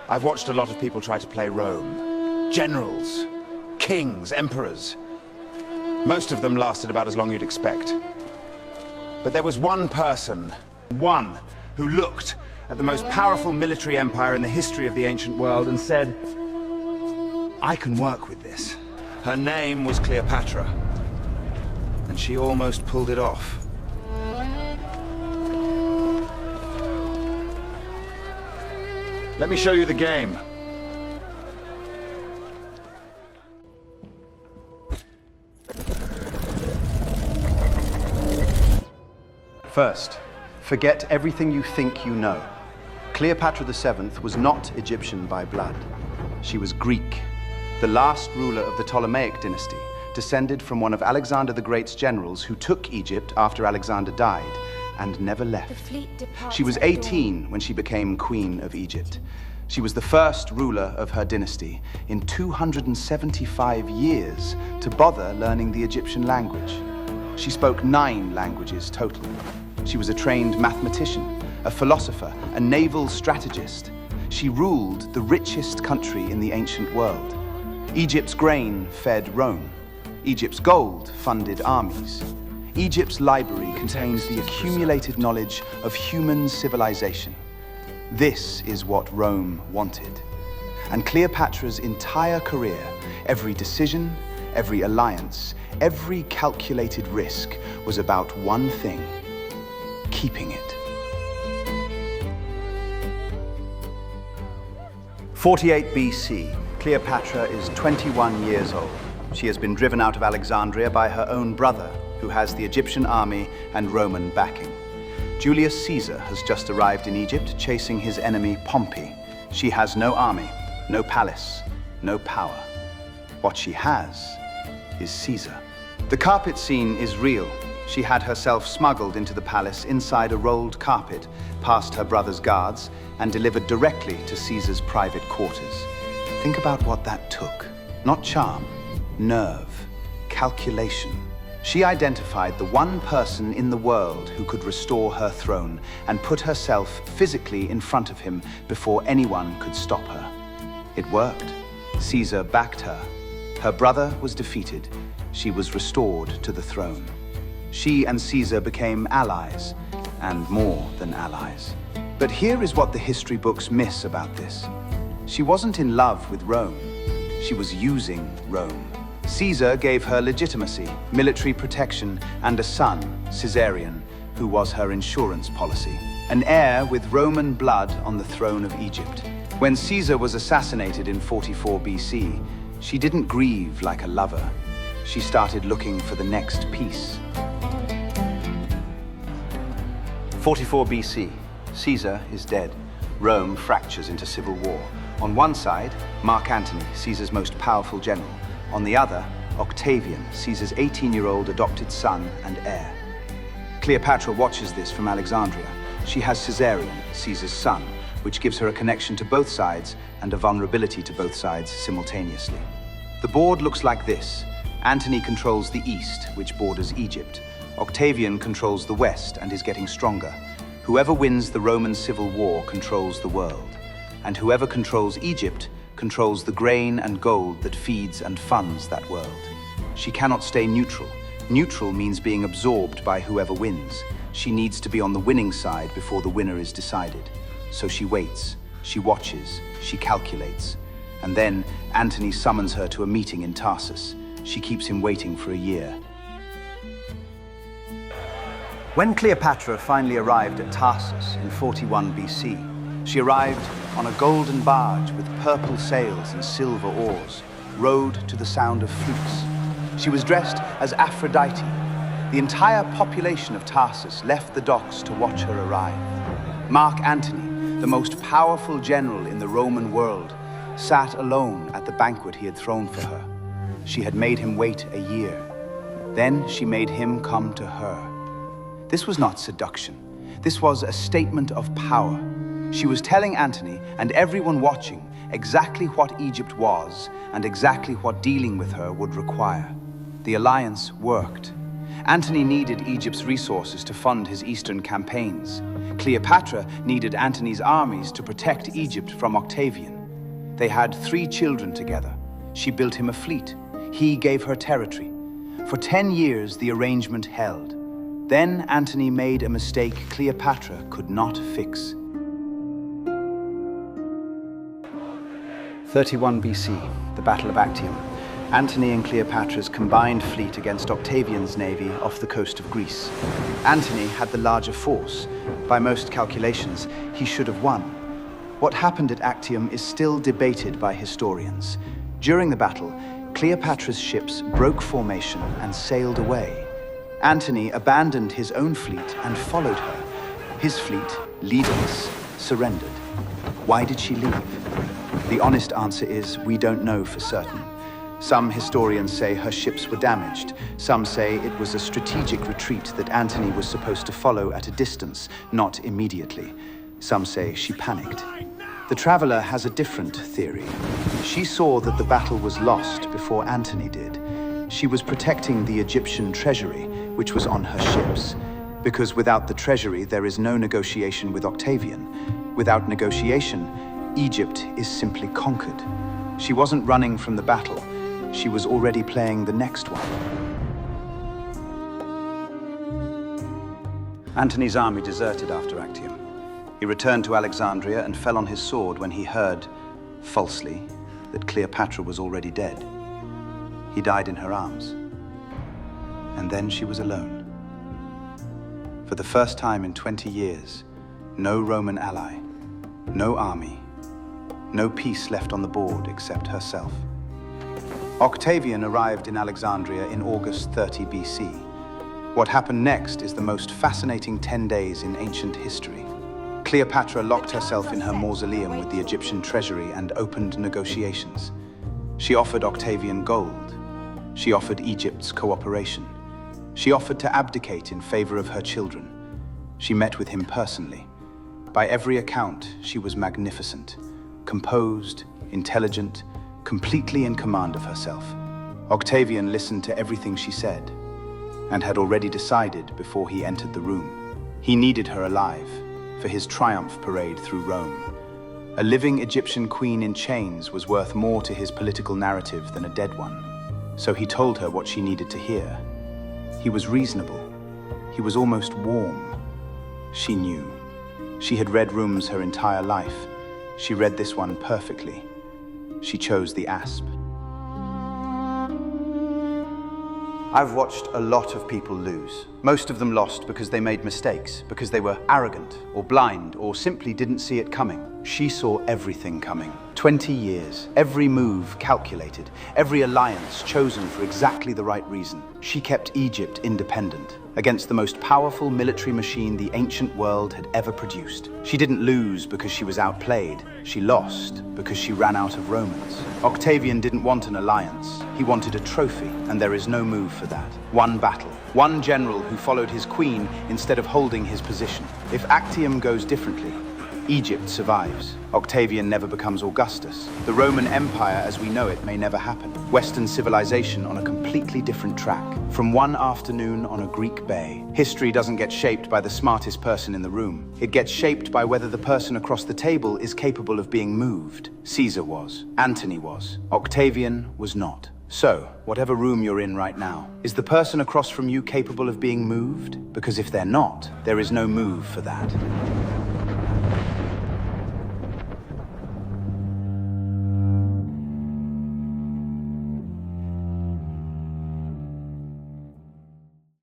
I've watched a lot of people try to play Rome. Generals, kings, emperors. Most of them lasted about as long as you'd expect. But there was one person, who looked at the most powerful military empire in the history of the ancient world and said, I can work with this. Her name was Cleopatra, and she almost pulled it off. Let me show you the game. First, forget everything you think you know. Cleopatra VII was not Egyptian by blood. She was Greek, the last ruler of the Ptolemaic dynasty, descended from one of Alexander the Great's generals who took Egypt after Alexander died and never left. She was 18 when she became Queen of Egypt. She was the first ruler of her dynasty in 275 years to bother learning the Egyptian language. She spoke 9 languages total. She was a trained mathematician, a philosopher, a naval strategist. She ruled the richest country in the ancient world. Egypt's grain fed Rome. Egypt's gold funded armies. Egypt's library contains the accumulated knowledge of human civilization. This is what Rome wanted. And Cleopatra's entire career, every decision, every alliance, every calculated risk was about one thing: keeping it. 48 BC, Cleopatra is 21 years old. She has been driven out of Alexandria by her own brother, who has the Egyptian army and Roman backing. Julius Caesar has just arrived in Egypt, chasing his enemy Pompey. She has no army, no palace, no power. What she has is Caesar. The carpet scene is real. She had herself smuggled into the palace inside a rolled carpet, past her brother's guards, and delivered directly to Caesar's private quarters. Think about what that took. Not charm, nerve, calculation. She identified the one person in the world who could restore her throne and put herself physically in front of him before anyone could stop her. It worked. Caesar backed her. Her brother was defeated. She was restored to the throne. She and Caesar became allies, and more than allies. But here is what the history books miss about this. She wasn't in love with Rome. She was using Rome. Caesar gave her legitimacy, military protection, and a son, Caesarion, who was her insurance policy. An heir with Roman blood on the throne of Egypt. When Caesar was assassinated in 44 BC, she didn't grieve like a lover. She started looking for the next piece. 44 BC, Caesar is dead. Rome fractures into civil war. On one side, Mark Antony, Caesar's most powerful general. On the other, Octavian, Caesar's 18-year-old adopted son and heir. Cleopatra watches this from Alexandria. She has Caesarion, Caesar's son, which gives her a connection to both sides and a vulnerability to both sides simultaneously. The board looks like this. Antony controls the east, which borders Egypt. Octavian controls the west and is getting stronger. Whoever wins the Roman civil war controls the world. And whoever controls Egypt controls the grain and gold that feeds and funds that world. She cannot stay neutral. Neutral means being absorbed by whoever wins. She needs to be on the winning side before the winner is decided. So she waits, she watches, she calculates. And then Antony summons her to a meeting in Tarsus. She keeps him waiting for a year. When Cleopatra finally arrived at Tarsus in 41 BC, she arrived on a golden barge with purple sails and silver oars, rowed to the sound of flutes. She was dressed as Aphrodite. The entire population of Tarsus left the docks to watch her arrive. Mark Antony, the most powerful general in the Roman world, sat alone at the banquet he had thrown for her. She had made him wait a year. Then she made him come to her. This was not seduction. This was a statement of power. She was telling Antony and everyone watching exactly what Egypt was and exactly what dealing with her would require. The alliance worked. Antony needed Egypt's resources to fund his eastern campaigns. Cleopatra needed Antony's armies to protect Egypt from Octavian. They had 3 children together. She built him a fleet. He gave her territory. For 10 years, the arrangement held. Then Antony made a mistake Cleopatra could not fix. 31 BC, the Battle of Actium. Antony and Cleopatra's combined fleet against Octavian's navy off the coast of Greece. Antony had the larger force. By most calculations, he should have won. What happened at Actium is still debated by historians. During the battle, Cleopatra's ships broke formation and sailed away. Antony abandoned his own fleet and followed her. His fleet, leaderless, surrendered. Why did she leave? The honest answer is we don't know for certain. Some historians say her ships were damaged. Some say it was a strategic retreat that Antony was supposed to follow at a distance, not immediately. Some say she panicked. The traveler has a different theory. She saw that the battle was lost before Antony did. She was protecting the Egyptian treasury, which was on her ships. Because without the treasury, there is no negotiation with Octavian. Without negotiation, Egypt is simply conquered. She wasn't running from the battle. She was already playing the next one. Antony's army deserted after Actium. He returned to Alexandria and fell on his sword when he heard, falsely, that Cleopatra was already dead. He died in her arms. And then she was alone. For the first time in 20 years, no Roman ally, no army, no peace left on the board except herself. Octavian arrived in Alexandria in August 30 BC. What happened next is the most fascinating 10 days in ancient history. Cleopatra locked herself in her mausoleum with the Egyptian treasury and opened negotiations. She offered Octavian gold. She offered Egypt's cooperation. She offered to abdicate in favor of her children. She met with him personally. By every account, she was magnificent, composed, intelligent, completely in command of herself. Octavian listened to everything she said, and had already decided before he entered the room. He needed her alive for his triumph parade through Rome. A living Egyptian queen in chains was worth more to his political narrative than a dead one. So he told her what she needed to hear. He was reasonable. He was almost warm. She knew. She had read rooms her entire life. She read this one perfectly. She chose the asp. I've watched a lot of people lose. Most of them lost because they made mistakes, because they were arrogant or blind or simply didn't see it coming. She saw everything coming. 20 years, every move calculated, every alliance chosen for exactly the right reason. She kept Egypt independent against the most powerful military machine the ancient world had ever produced. She didn't lose because she was outplayed. She lost because she ran out of Romans. Octavian didn't want an alliance. He wanted a trophy, and there is no move for that. One battle, one general who followed his queen instead of holding his position. If Actium goes differently, Egypt survives. Octavian never becomes Augustus. The Roman Empire as we know it may never happen. Western civilization on a completely different track. From one afternoon on a Greek bay. History doesn't get shaped by the smartest person in the room. It gets shaped by whether the person across the table is capable of being moved. Caesar was. Antony was. Octavian was not. So, whatever room you're in right now, is the person across from you capable of being moved? Because if they're not, there is no move for that.